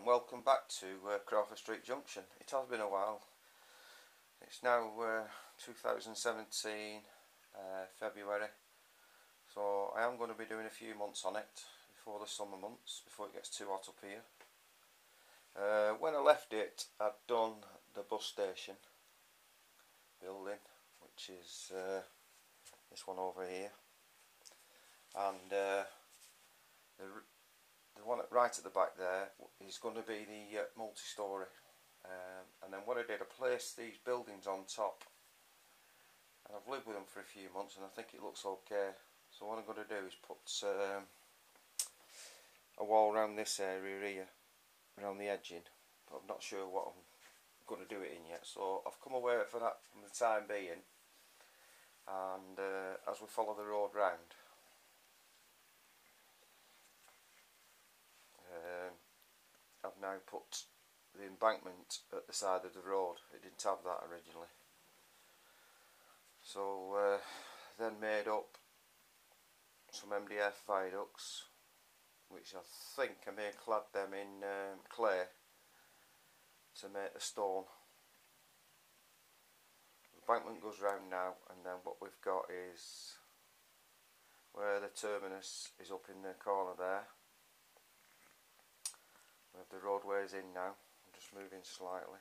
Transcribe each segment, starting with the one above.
welcome back to Crawford Street Junction. It has been a while. It's now 2017 February, so I am going to be doing a few months on it before the summer months, before it gets too hot up here. When I left it, I'd done the bus station building, which is this one over here, and the one right at the back there is going to be the multi-storey, and then what I did, I placed these buildings on top, and I've lived with them for a few months and I think it looks okay. So what I'm going to do is put a wall around this area here, around the edging, but I'm not sure what I'm going to do it in yet, so I've come away for that for the time being, and as we follow the road round, I've now put the embankment at the side of the road. It didn't have that originally, so then made up some MDF viaducts, which I think I may clad them in clay to make the stone. The embankment goes round now, and then what we've got is where the terminus is up in the corner there. We have the roadways in now. I'm just moving slightly.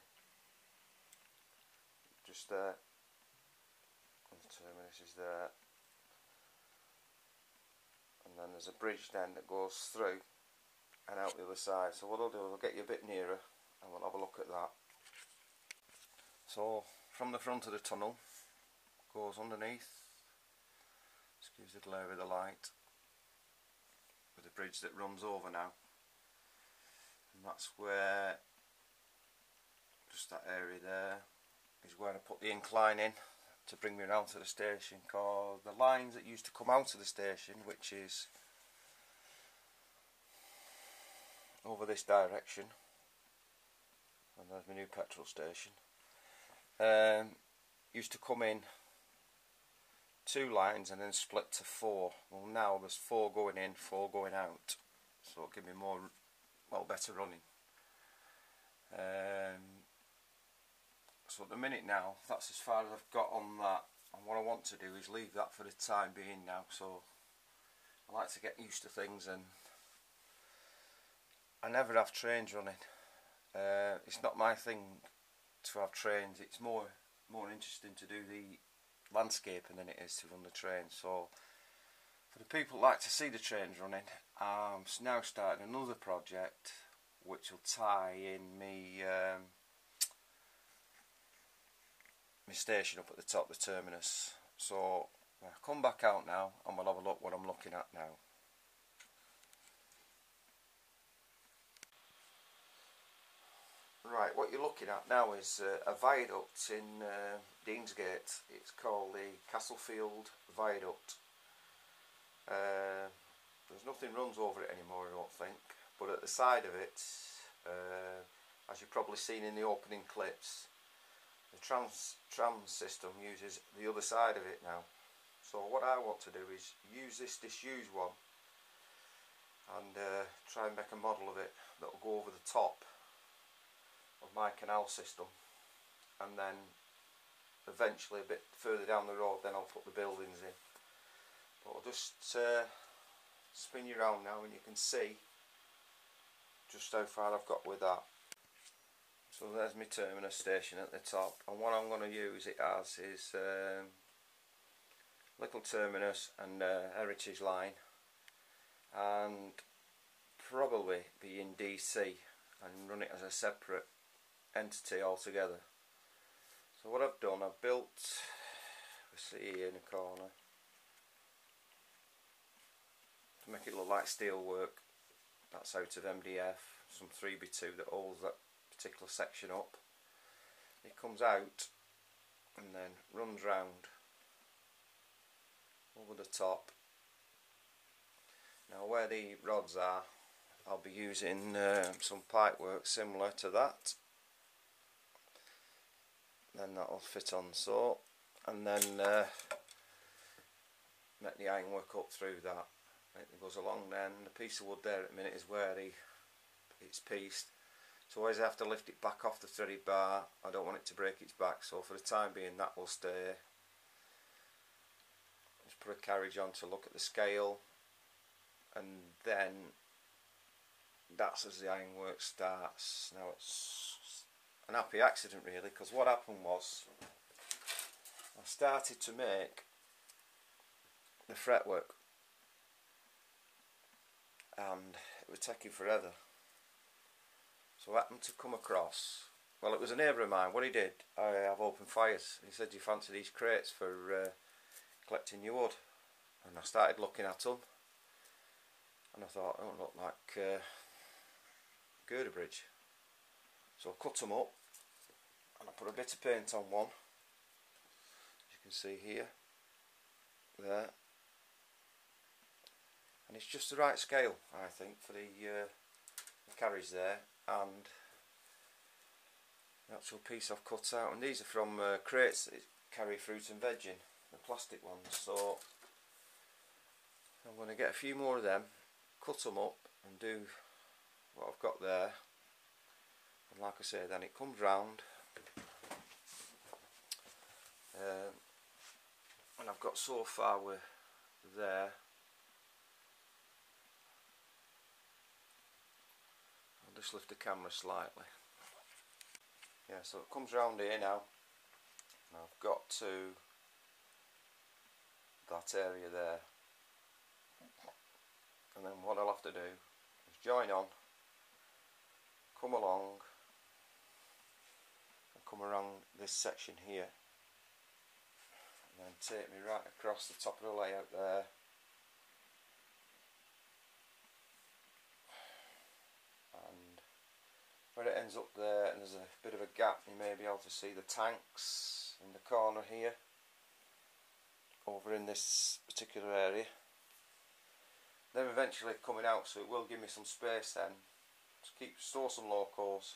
Just there. And the terminus is there. And then there's a bridge then that goes through and out the other side. So what I'll do is I'll get you a bit nearer and we'll have a look at that. So from the front of the tunnel goes underneath. Excuse the glare of the light. With a bridge that runs over now. And that's where, just that area there, is where I put the incline in to bring me around to the station, because the lines that used to come out of the station, which is over this direction, and there's my new petrol station, used to come in 2 lines and then split to 4. Well, now there's 4 going in, 4 going out, so it'll give me more, well, better running. So at the minute now, that's as far as I've got on that, and what I want to do is leave that for the time being now. So I like to get used to things, and I never have trains running. It's not my thing to have trains. It's more interesting to do the landscaping than it is to run the train. So for the people who like to see the trains running, I'm now starting another project which will tie in me my station up at the top of the terminus. So I'll come back out now and we'll have a look what I'm looking at now. Right, what you're looking at now is a viaduct in Deansgate. It's called the Castlefield viaduct. There's nothing runs over it anymore, I don't think, but at the side of it, as you've probably seen in the opening clips, the tram system uses the other side of it now. So what I want to do is use this disused one and try and make a model of it that will go over the top of my canal system, and then eventually a bit further down the road then I'll put the buildings in. But I'll just spin you around now and you can see just how far I've got with that. So there's my terminus station at the top, and what I'm going to use it as is little terminus and heritage line, and probably be in DC and run it as a separate entity altogether. So what I've done, I've built, let's see here in the corner, to make it look like steel work. That's out of MDF, some 3x2 that holds that particular section up. It comes out and then runs round over the top. Now where the rods are, I'll be using some pipe work similar to that. Then that'll fit on so, and then make the ironwork up through that. It goes along then. The piece of wood there at the minute is where it's pieced, So always have to lift it back off the threaded bar. I don't want it to break its back, so for the time being that will stay. Just put a carriage on to look at the scale, and then that's as the ironwork starts. Now it's an happy accident really, because what happened was I started to make the fretwork and it was taking forever. So I happened to come across, well, it was a neighbour of mine. What he did, I have open fires. He said, "Do you fancy these crates for collecting your wood?" And I started looking at them and I thought, oh, look like girder bridge. So I cut them up and I put a bit of paint on one, as you can see here, there, and it's just the right scale I think for the carriage there, and the actual piece I've cut out. And these are from crates that carry fruit and veg in, the plastic ones, so I'm going to get a few more of them, cut them up and do what I've got there. And like I say, then it comes round and I've got so far with there. I'll just lift the camera slightly. Yeah, so it comes round here now, and I've got to that area there, and then what I'll have to do is join on, come along and come around this section here, and then take me right across the top of the layout there, and where it ends up there, and there's a bit of a gap, you may be able to see the tanks in the corner here, over in this particular area. Then eventually coming out, so it will give me some space then to store some locos,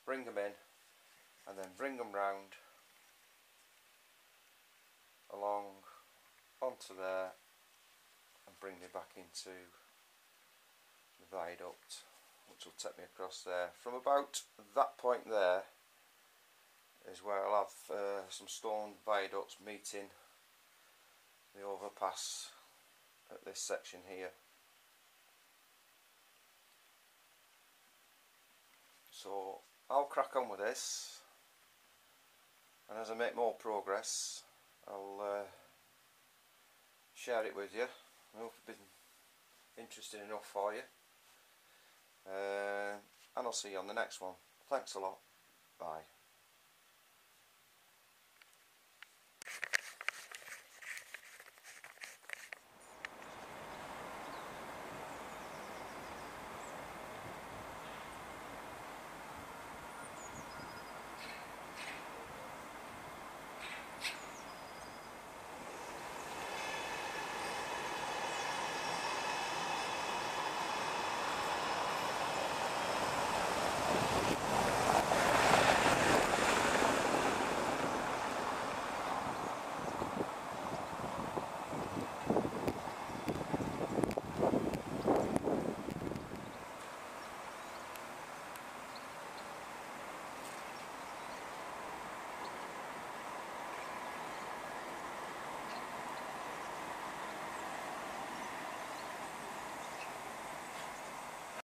bring them in, and then bring them round along onto there and bring me back into the viaduct, which will take me across there. From about that point there is where I'll have some stone viaducts meeting the overpass at this section here. So I'll crack on with this, and as I make more progress I'll share it with you. I hope it's been interesting enough for you, and I'll see you on the next one. Thanks a lot. Bye.